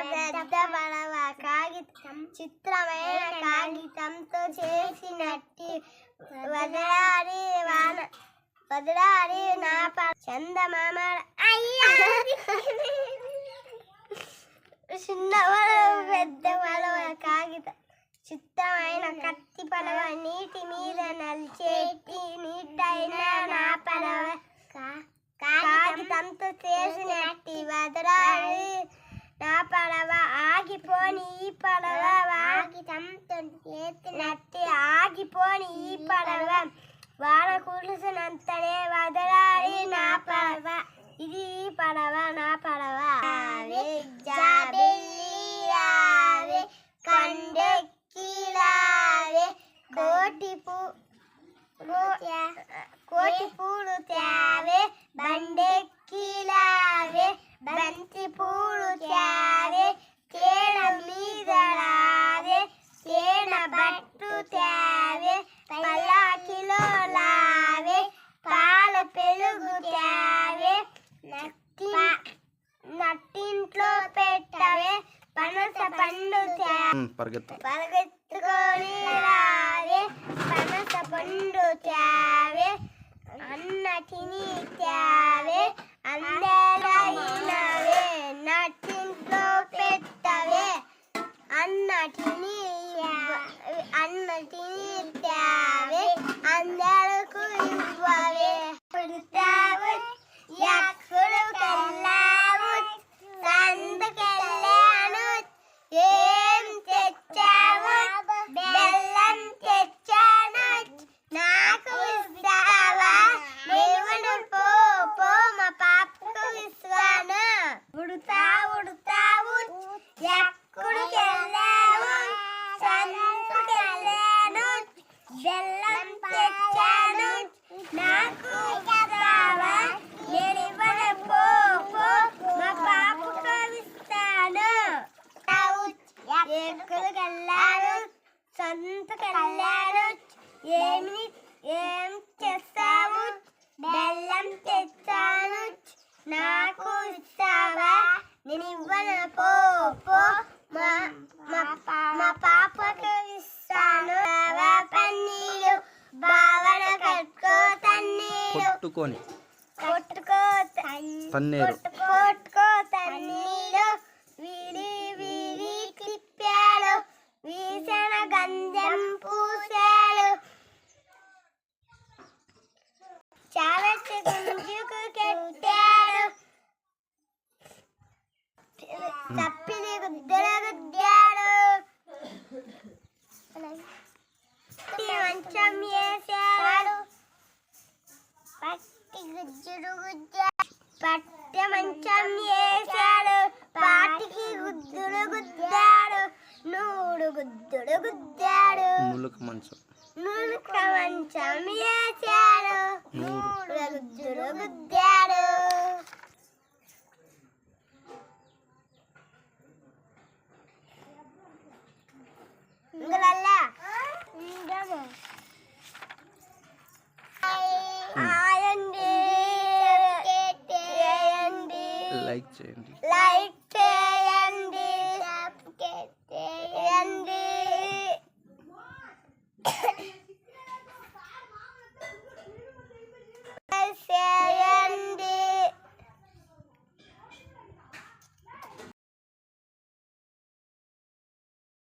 పెద్ద పడవ కాగితం చిత్రమైన కాగితంతో చేసినట్టి వదలారి నా చందమామ చిన్న పెద్ద పడవ కాగితం చిత్రమైన కత్తి పడవ నీటి మీద నలిచేటి నీటైన నా పడవ కాగితంతో చేసినట్టి వదలారి నా పడవ ఆగిపోని ఈ పడవ కాగితంతో చేసినట్టి ఆగిపోని ఈ పడవ వాన కురిసినంతనే వదలాలి నా పడవ ఇది పడవ నా పడవ జాబిల్లి కండెక్కిలావే కోటి పూలు త్యావే బండెక్కిలావే బంతి పూలు త్యావే తేన మీదలావే తేన బట్టు త్యావే పల్లాకిలో లావే పాల పెరుగు త్యావే నట్టింట్లో పెట్టవే పనస పండు పరిగెత్తుకొని రావే పనస పండు త్యావే అన్నటిని త్యావే అందరైనవే నట్టింట్లో పెట్టవే అన్నటిని త్యావే అందరకు ఇవ్వవే పుడతావు ఎప్పుడు కెళ్ళావు సందుకెళ్ళాను ఏం తెచ్చావు బెల్లం తెచ్చాను నాకు ఇస్తావా నిలువను పో మా పాపకు ఇస్తాను ఉడతావు ఎక్కడికెళ్ళావు సందుకెళ్ళాను బెల్లం తెచ్చాను నాకు ఇస్తావా నిలువను పో మా పాపకు ఇస్తాను ఎక్కడికెళ్ళాను సంతకెళ్ళాను ఏం చేస్తావు బెల్లం తెచ్చాను నాకు ఇస్తావా నేను ఇవ్వను పో మా పాపకు ఇస్తాను పన్నీరు బావన కట్టుకో తన్నీరు వీడి క్లిప్పాడు వీసన గంధం పూసాడు చాలా గుంజుకు కెట్టాడు తప్పిని గుద్దాడు మంచం వేసాడు పట్టి మంచం వేసాడు పాటికి గుద్దుడు గుద్దాడు గుద్దుడు గుద్దాడు నులుక మంచం వేసాడు గుద్దుడు గుద్దాడు లైక్ చేయండి